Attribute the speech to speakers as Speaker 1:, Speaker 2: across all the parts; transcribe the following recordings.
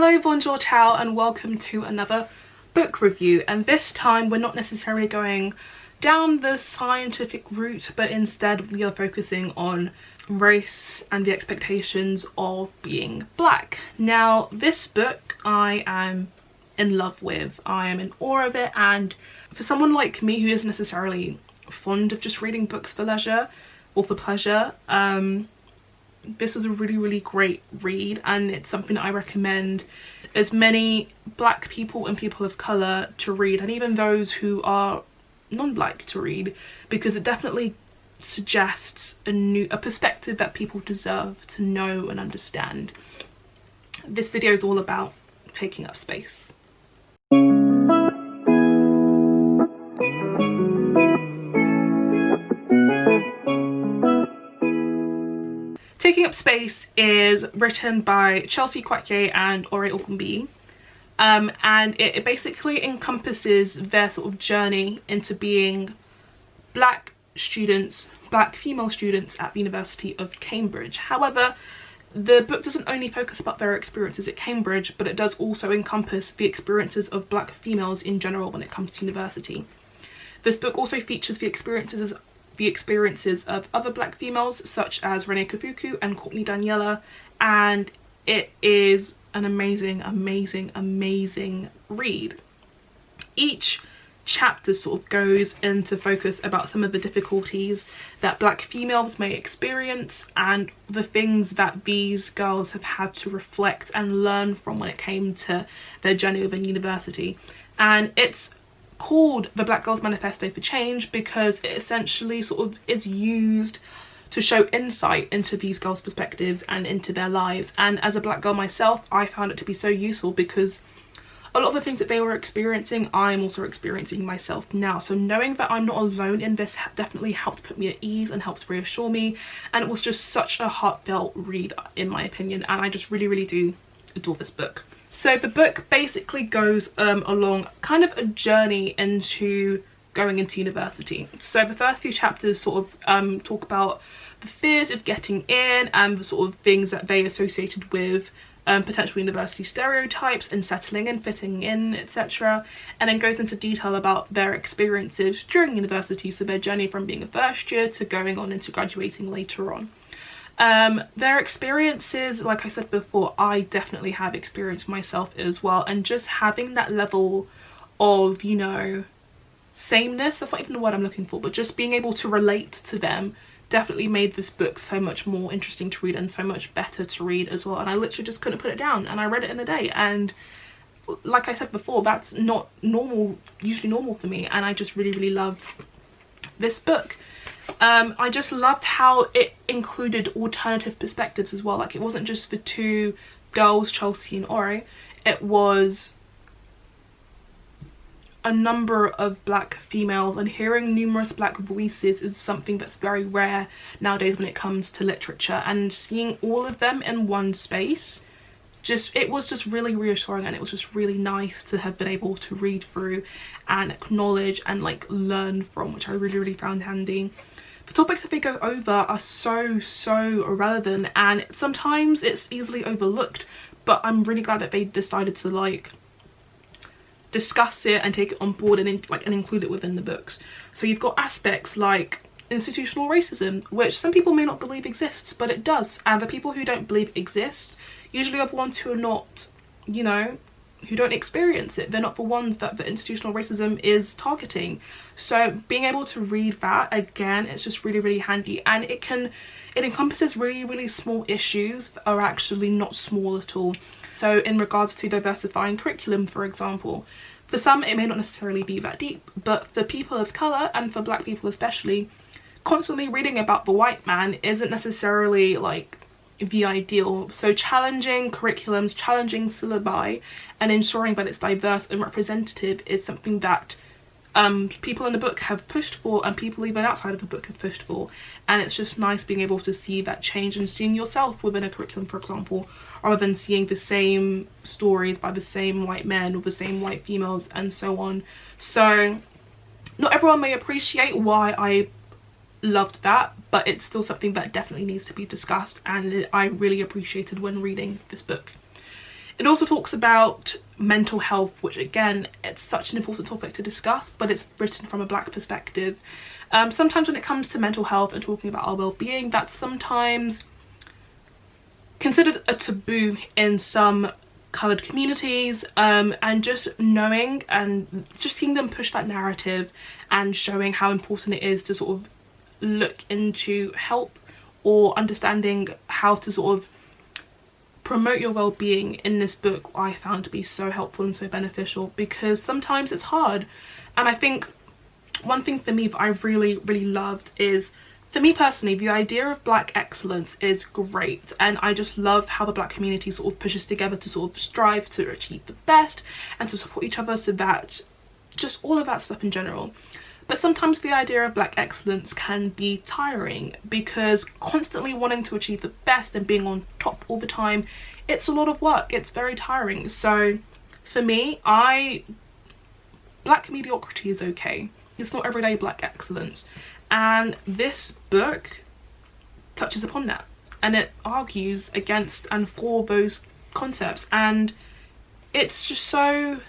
Speaker 1: Hello, bonjour, ciao, and welcome to another book review. And this time we're not necessarily going down the scientific route, but instead we are focusing on race and the expectations of being black. Now, this book I am in love with. I am in awe of it, and for someone like me who isn't necessarily fond of just reading books for leisure or for pleasure, this was a really great read, and it's something that I recommend as many black people and people of colour to read, and even those who are non-black to read, because it definitely suggests a perspective that people deserve to know and understand. This video is all about taking up space. Taking Up Space is written by Chelsea Kwakye and Ore Ogunbi, and it basically encompasses their sort of journey into being black students, black female students at the University of Cambridge. However, the book doesn't only focus about their experiences at Cambridge, but it does also encompass the experiences of black females in general when it comes to university. This book also features the experiences of other black females such as Renee Kapuku and Courtney Daniela, and it is an amazing read. Each chapter sort of goes into focus about some of the difficulties that black females may experience and the things that these girls have had to reflect and learn from when it came to their journey within university. And it's called the Black Girls Manifesto for Change because it essentially sort of is used to show insight into these girls' perspectives and into their lives. And as a black girl myself, I found it to be so useful because a lot of the things that they were experiencing, I'm also experiencing myself now. So knowing that I'm not alone in this definitely helped put me at ease and helped reassure me. And it was just such a heartfelt read, in my opinion. And I just really do adore this book. So the book basically goes along kind of a journey into going into university. So the first few chapters sort of talk about the fears of getting in and the sort of things that they associated with potential university stereotypes and settling and fitting in, etc. And then goes into detail about their experiences during university, so their journey from being a first year to going on into graduating later on. Their experiences, like I said before, I definitely have experienced myself as well, and just having that level of, you know, sameness, that's not even the word I'm looking for, but just being able to relate to them definitely made this book so much more interesting to read and so much better to read as well. And I literally just couldn't put it down, and I read it in a day, and like I said before, that's not usually normal for me, and I just really loved this book. I just loved how it included alternative perspectives as well. Like, it wasn't just the two girls, Chelsea and Ore, it was a number of black females, and hearing numerous black voices is something that's very rare nowadays when it comes to literature, and seeing all of them in one space, it was just really reassuring, and it was just really nice to have been able to read through and acknowledge and like learn from, which I really found handy. The topics that they go over are so relevant, and sometimes it's easily overlooked, but I'm really glad that they decided to like discuss it and take it on board and include it within the books. So you've got aspects like institutional racism, which some people may not believe exists, but it does, and the people who don't believe exists usually are the ones who are not, you know, who don't experience it. They're not the ones that the institutional racism is targeting. So being able to read that again, it's just really handy, and it encompasses really small issues that are actually not small at all. So in regards to diversifying curriculum, for example, for some it may not necessarily be that deep, but for people of colour and for black people especially, constantly reading about the white man isn't necessarily like the ideal. So challenging curriculums, challenging syllabi, and ensuring that it's diverse and representative is something that people in the book have pushed for, and people even outside of the book have pushed for. And it's just nice being able to see that change and seeing yourself within a curriculum, for example, rather than seeing the same stories by the same white men or the same white females and so on. So not everyone may appreciate why I loved that, but it's still something that definitely needs to be discussed, and I really appreciated when reading this book. It also talks about mental health, which again, it's such an important topic to discuss, but it's written from a Black perspective. Sometimes when it comes to mental health and talking about our well-being, that's sometimes considered a taboo in some coloured communities, and just knowing and just seeing them push that narrative and showing how important it is to sort of look into help or understanding how to sort of promote your well-being in this book, I found to be so helpful and so beneficial, because sometimes it's hard. And I think one thing for me that I really loved is, for me personally, the idea of Black excellence is great, and I just love how the Black community sort of pushes together to sort of strive to achieve the best and to support each other, so that just all of that stuff in general. But sometimes the idea of Black excellence can be tiring, because constantly wanting to achieve the best and being on top all the time, it's a lot of work, it's very tiring. So for me, Black mediocrity is okay. It's not everyday Black excellence. And this book touches upon that, and it argues against and for those concepts, and it's just so,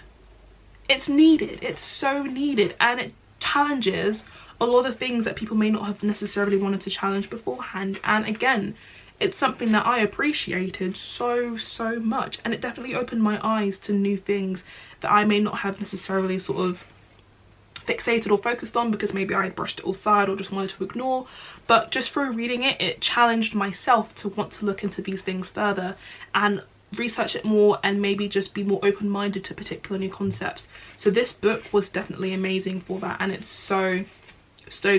Speaker 1: it's needed, it's so needed, and it challenges a lot of things that people may not have necessarily wanted to challenge beforehand. And again, it's something that I appreciated so much, and it definitely opened my eyes to new things that I may not have necessarily sort of fixated or focused on, because maybe I brushed it all aside or just wanted to ignore. But just through reading it, it challenged myself to want to look into these things further and research it more, and maybe just be more open-minded to particular new concepts. So this book was definitely amazing for that, and it's so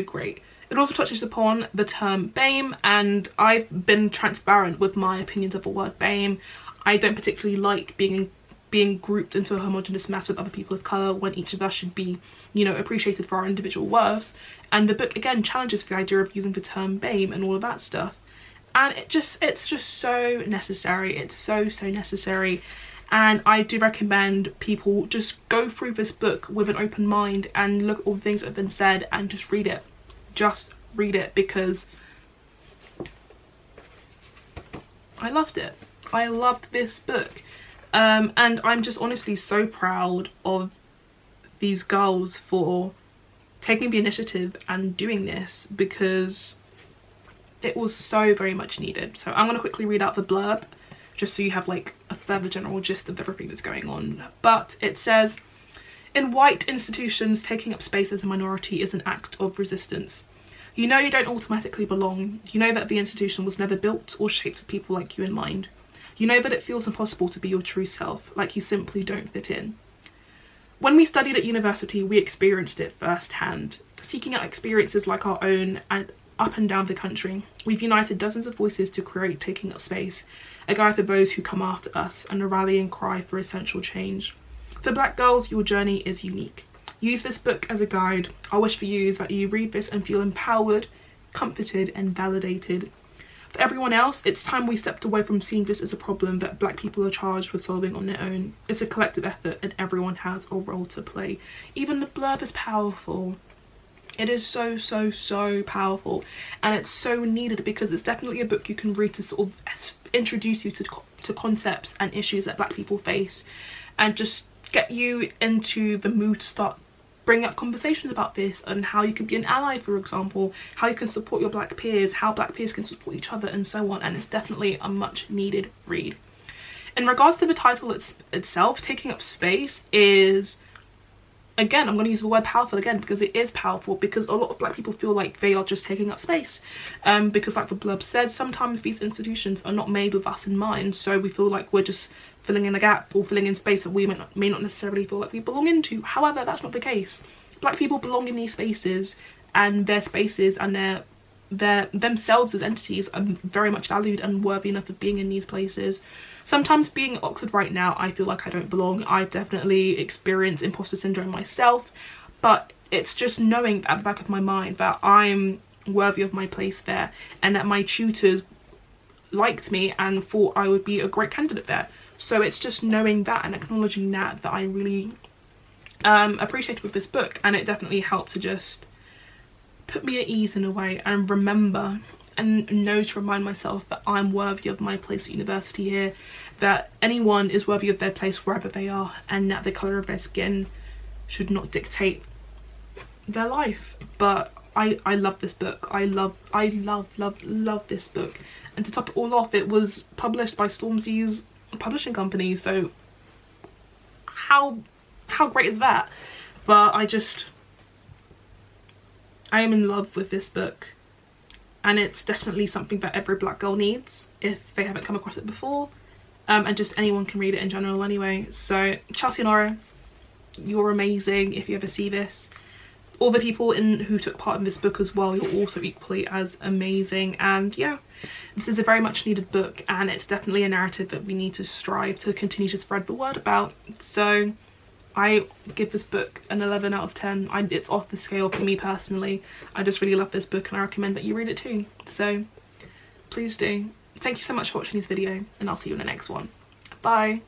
Speaker 1: great. It also touches upon the term BAME, and I've been transparent with my opinions of the word BAME. I don't particularly like being grouped into a homogenous mass with other people of colour, when each of us should be, you know, appreciated for our individual worths. And the book again challenges the idea of using the term BAME and all of that stuff. And it's just so necessary. It's so necessary. And I do recommend people just go through this book with an open mind and look at all the things that have been said and just read it. Just read it, because I loved it. I loved this book. And I'm just honestly so proud of these girls for taking the initiative and doing this, because it was so very much needed. So I'm going to quickly read out the blurb, just so you have like a further general gist of everything that's going on. But it says, in white institutions, taking up space as a minority is an act of resistance. You know you don't automatically belong. You know that the institution was never built or shaped for people like you in mind. You know that it feels impossible to be your true self, like you simply don't fit in. When we studied at university, we experienced it firsthand. Seeking out experiences like our own and up and down the country, we've united dozens of voices to create Taking Up Space, a guide for those who come after us, and a rallying cry for essential change. For Black girls, your journey is unique. Use this book as a guide. Our wish for you is that you read this and feel empowered, comforted, and validated. For everyone else, it's time we stepped away from seeing this as a problem that Black people are charged with solving on their own. It's a collective effort, and everyone has a role to play. Even the blurb is powerful. It is so powerful, and it's so needed, because it's definitely a book you can read to sort of introduce you to concepts and issues that Black people face, and just get you into the mood to start bringing up conversations about this, and how you can be an ally, for example, how you can support your Black peers, how Black peers can support each other, and so on. And it's definitely a much needed read. In regards to the title itself, Taking Up Space is, again, I'm going to use the word powerful again, because it is powerful, because a lot of Black people feel like they are just taking up space, because like the blurb said, sometimes these institutions are not made with us in mind, so we feel like we're just filling in a gap or filling in space that we may not necessarily feel like we belong into. However, that's not the case. Black people belong in these spaces, and their spaces and their themselves as entities are very much valued and worthy enough of being in these places. Sometimes being at Oxford right now, I feel like I don't belong. I definitely experience imposter syndrome myself, but it's just knowing at the back of my mind that I'm worthy of my place there, and that my tutors liked me and thought I would be a great candidate there. So it's just knowing that and acknowledging that I really appreciated with this book, and it definitely helped to just put me at ease in a way, and remember and know to remind myself that I'm worthy of my place at university here, that anyone is worthy of their place wherever they are, and that the colour of their skin should not dictate their life. But I love this book. I love this book. And to top it all off, it was published by Stormzy's publishing company, so how great is that? But I am in love with this book, and it's definitely something that every black girl needs if they haven't come across it before, and just anyone can read it in general anyway. So Chelsea Nora, you're amazing if you ever see this. All the people who took part in this book as well, you're also equally as amazing. And yeah, this is a very much needed book, and it's definitely a narrative that we need to strive to continue to spread the word about. So I give this book an 11 out of 10. It's off the scale for me personally. I just really love this book, and I recommend that you read it too. So please do. Thank you so much for watching this video, and I'll see you in the next one. Bye.